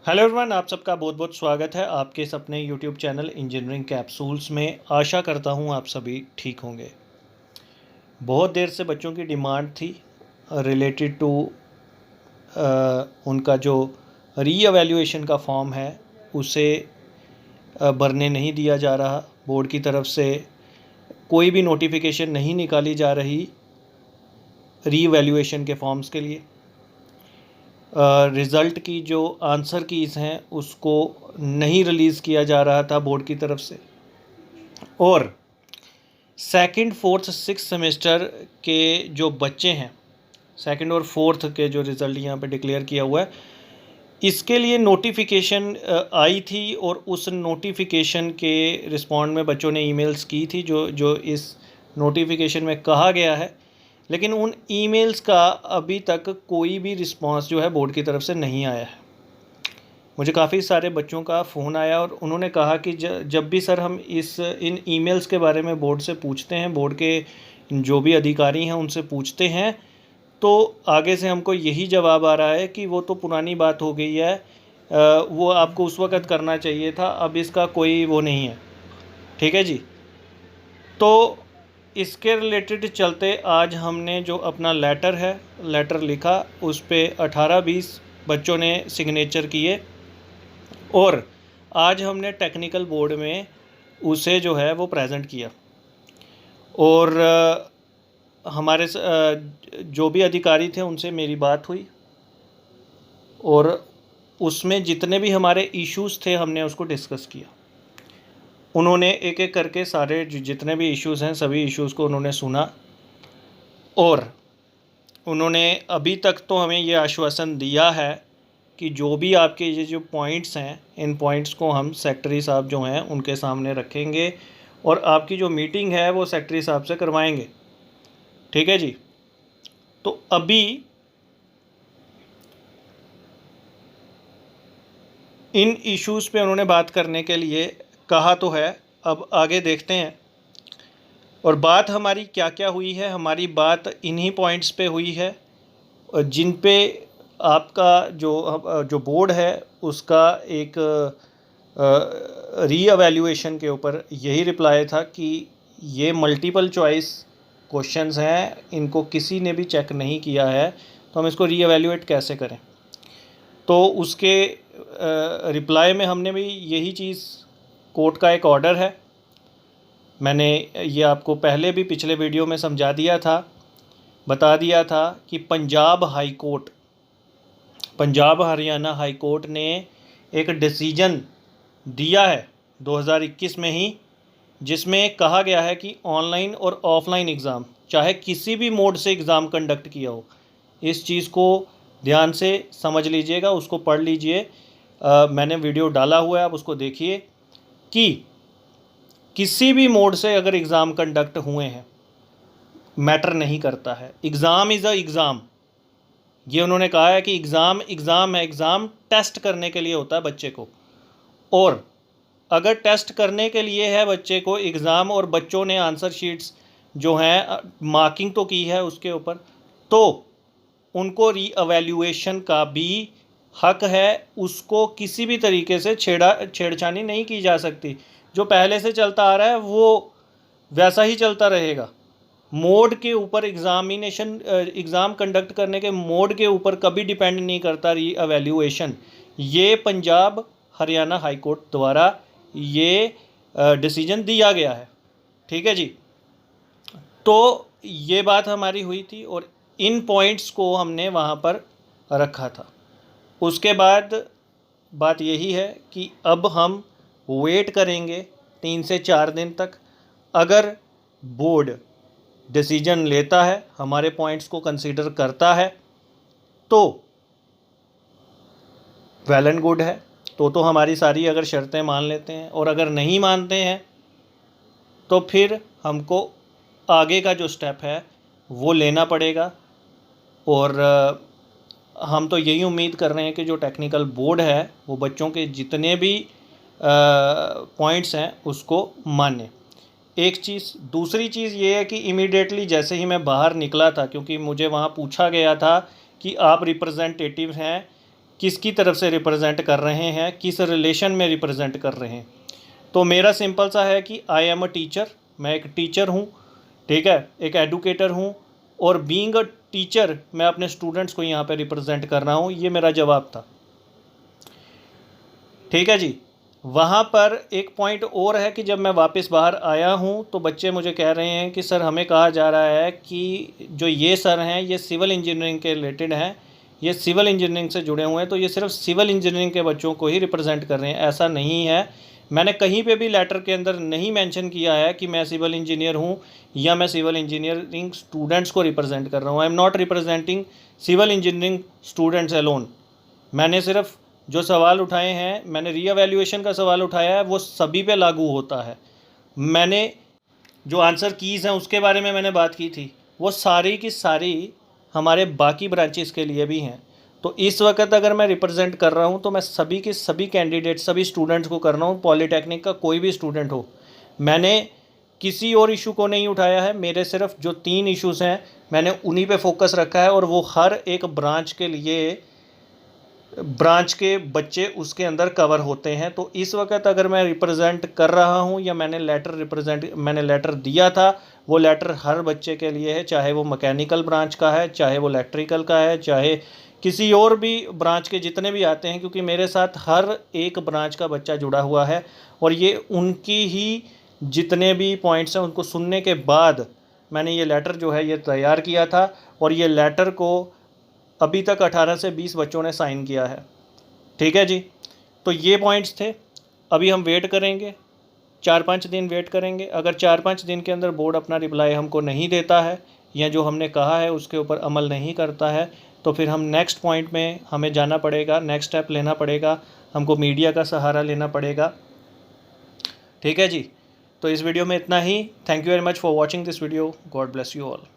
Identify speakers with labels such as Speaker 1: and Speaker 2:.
Speaker 1: Hello everyone, आप सबका बहुत बहुत स्वागत है आपके इस अपने यूट्यूब चैनल इंजीनियरिंग कैप्सूल्स में। आशा करता हूँ आप सभी ठीक होंगे। बहुत देर से बच्चों की डिमांड थी रिलेटेड टू उनका जो रीएवैल्यूएशन का फॉर्म है उसे भरने नहीं दिया जा रहा। बोर्ड की तरफ से कोई भी नोटिफिकेशन नहीं निकाली जा रही रीएवैल्यूएशन के फॉर्म्स के लिए। रिज़ल्ट की जो आंसर कीज़ हैं उसको नहीं रिलीज़ किया जा रहा था बोर्ड की तरफ से। और सेकंड, फोर्थ, सिक्स सेमेस्टर के जो बच्चे हैं, सेकंड और फोर्थ के जो रिज़ल्ट यहाँ पे डिक्लेयर किया हुआ है, इसके लिए नोटिफिकेशन आई थी और उस नोटिफिकेशन के रिस्पॉन्ड में बच्चों ने ईमेल्स की थी जो जो इस नोटिफिकेशन में कहा गया है। लेकिन उन ईमेल्स का अभी तक कोई भी रिस्पांस जो है बोर्ड की तरफ से नहीं आया है। मुझे काफ़ी सारे बच्चों का फ़ोन आया और उन्होंने कहा कि जब भी सर हम इन ईमेल्स के बारे में बोर्ड से पूछते हैं, बोर्ड के जो भी अधिकारी हैं उनसे पूछते हैं, तो आगे से हमको यही जवाब आ रहा है कि वो तो पुरानी बात हो गई है, वो आपको उस वक़्त करना चाहिए था, अब इसका कोई वो नहीं है। ठीक है जी। तो इसके रिलेटेड चलते आज हमने जो अपना लेटर लिखा, उस पर 18-20 बच्चों ने सिग्नेचर किए और आज हमने टेक्निकल बोर्ड में उसे जो है वो प्रेजेंट किया। और हमारे जो भी अधिकारी थे उनसे मेरी बात हुई और उसमें जितने भी हमारे इश्यूज़ थे हमने उसको डिस्कस किया। उन्होंने एक एक करके सारे जितने भी इश्यूज़ हैं सभी इश्यूज़ को उन्होंने सुना और उन्होंने अभी तक तो हमें ये आश्वासन दिया है कि जो भी आपके ये जो पॉइंट्स हैं, इन पॉइंट्स को हम सेक्रेटरी साहब जो हैं उनके सामने रखेंगे और आपकी जो मीटिंग है वो सेक्रेटरी साहब से करवाएंगे। ठीक है जी। तो अभी इन इश्यूज़ पे उन्होंने बात करने के लिए कहा तो है, अब आगे देखते हैं। और बात हमारी क्या क्या हुई है, हमारी बात इन्हीं पॉइंट्स पे हुई है जिन पे आपका जो बोर्ड है उसका एक रीअवैल्यूएशन के ऊपर यही रिप्लाई था कि ये मल्टीपल चॉइस क्वेश्चंस हैं, इनको किसी ने भी चेक नहीं किया है, तो हम इसको रीअवैल्यूएट कैसे करें। तो उसके रिप्लाई में हमने भी यही चीज़, कोर्ट का एक ऑर्डर है, मैंने ये आपको पहले भी पिछले वीडियो में समझा दिया था, बता दिया था कि पंजाब हरियाणा हाई कोर्ट ने एक डिसीजन दिया है 2021 में ही, जिसमें कहा गया है कि ऑनलाइन और ऑफलाइन एग्ज़ाम चाहे किसी भी मोड से एग्ज़ाम कंडक्ट किया हो, इस चीज़ को ध्यान से समझ लीजिएगा, उसको पढ़ लीजिए। मैंने वीडियो डाला हुआ है, आप उसको देखिए कि किसी भी मोड से अगर एग्ज़ाम कंडक्ट हुए हैं मैटर नहीं करता है। एग्ज़ाम इज़ अ एग्ज़ाम, ये उन्होंने कहा है कि एग्ज़ाम एग्ज़ाम है, एग्ज़ाम टेस्ट करने के लिए होता है बच्चे को। और अगर टेस्ट करने के लिए है बच्चे को एग्ज़ाम और बच्चों ने आंसर शीट्स जो हैं मार्किंग तो की है उसके ऊपर, तो उनको रीअवैल्यूएशन का भी हक है, उसको किसी भी तरीके से छेड़छानी नहीं की जा सकती। जो पहले से चलता आ रहा है वो वैसा ही चलता रहेगा। मोड के ऊपर एग्ज़ाम कंडक्ट करने के मोड के ऊपर कभी डिपेंड नहीं करता रीअवैल्यूएशन। ये पंजाब हरियाणा हाई कोर्ट द्वारा ये डिसीजन दिया गया है। ठीक है जी। तो ये बात हमारी हुई थी और इन पॉइंट्स को हमने वहाँ पर रखा था। उसके बाद बात यही है कि अब हम वेट करेंगे 3 से 4 दिन तक। अगर बोर्ड डिसीजन लेता है, हमारे पॉइंट्स को कंसीडर करता है, तो वेल एंड गुड है, तो हमारी सारी अगर शर्तें मान लेते हैं। और अगर नहीं मानते हैं तो फिर हमको आगे का जो स्टेप है वो लेना पड़ेगा। और हम तो यही उम्मीद कर रहे हैं कि जो टेक्निकल बोर्ड है वो बच्चों के जितने भी पॉइंट्स हैं उसको माने। एक चीज़, दूसरी चीज़ ये है कि इमीडिएटली जैसे ही मैं बाहर निकला था, क्योंकि मुझे वहाँ पूछा गया था कि आप रिप्रेजेंटेटिव हैं किसकी तरफ से रिप्रेजेंट कर रहे हैं, किस रिलेशन में रिप्रेजेंट कर रहे हैं। तो मेरा सिंपल सा है कि आई एम अ टीचर, मैं एक टीचर हूँ, ठीक है, एक एडुकेटर हूँ, और बीइंग अ टीचर मैं अपने स्टूडेंट्स को यहाँ पे रिप्रेजेंट कर रहा हूँ। ये मेरा जवाब था, ठीक है जी। वहाँ पर एक पॉइंट और है कि जब मैं वापस बाहर आया हूँ तो बच्चे मुझे कह रहे हैं कि सर हमें कहा जा रहा है कि जो ये सर हैं ये सिविल इंजीनियरिंग के रिलेटेड हैं, ये सिविल इंजीनियरिंग से जुड़े हुए हैं, तो ये सिर्फ सिविल इंजीनियरिंग के बच्चों को ही रिप्रेजेंट कर रहे हैं। ऐसा नहीं है, मैंने कहीं पे भी लेटर के अंदर नहीं मेंशन किया है कि मैं सिविल इंजीनियर हूँ या मैं सिविल इंजीनियरिंग स्टूडेंट्स को रिप्रेजेंट कर रहा हूँ। I am not representing civil engineering students alone. मैंने सिर्फ जो सवाल उठाए हैं, मैंने रीअवैल्यूएशन का सवाल उठाया है, वो सभी पे लागू होता है। मैंने जो आंसर कीज़ हैं उसके बारे में मैंने बात की थी, वो सारी की सारी हमारे बाकी ब्रांचेस के लिए भी हैं। तो इस वक्त अगर मैं रिप्रेजेंट कर रहा हूँ तो मैं सभी के सभी कैंडिडेट, सभी स्टूडेंट्स को कर रहा हूँ, पॉलीटेक्निक का कोई भी स्टूडेंट हो। मैंने किसी और इशू को नहीं उठाया है, मेरे सिर्फ जो 3 इश्यूज़ हैं मैंने उन्हीं पे फोकस रखा है, और वो हर एक ब्रांच के लिए, ब्रांच के बच्चे उसके अंदर कवर होते हैं। तो इस वक्त अगर मैं रिप्रेजेंट कर रहा हूँ या मैंने लेटर दिया था, वो लेटर हर बच्चे के लिए है, चाहे वो मैकेनिकल ब्रांच का है, चाहे वो इलेक्ट्रिकल का है, चाहे किसी और भी ब्रांच के जितने भी आते हैं, क्योंकि मेरे साथ हर एक ब्रांच का बच्चा जुड़ा हुआ है। और ये उनकी ही जितने भी पॉइंट्स हैं उनको सुनने के बाद मैंने ये लेटर जो है ये तैयार किया था, और ये लेटर को अभी तक 18 से 20 बच्चों ने साइन किया है, ठीक है जी। तो ये पॉइंट्स थे। अभी हम वेट करेंगे, 4-5 दिन वेट करेंगे। अगर 4-5 दिन के अंदर बोर्ड अपना रिप्लाई हमको नहीं देता है या जो हमने कहा है उसके ऊपर अमल नहीं करता है, तो फिर हम नेक्स्ट पॉइंट में हमें जाना पड़ेगा, नेक्स्ट स्टेप लेना पड़ेगा, हमको मीडिया का सहारा लेना पड़ेगा, ठीक है जी। तो इस वीडियो में इतना ही। Thank you very much for watching this video. God bless you all.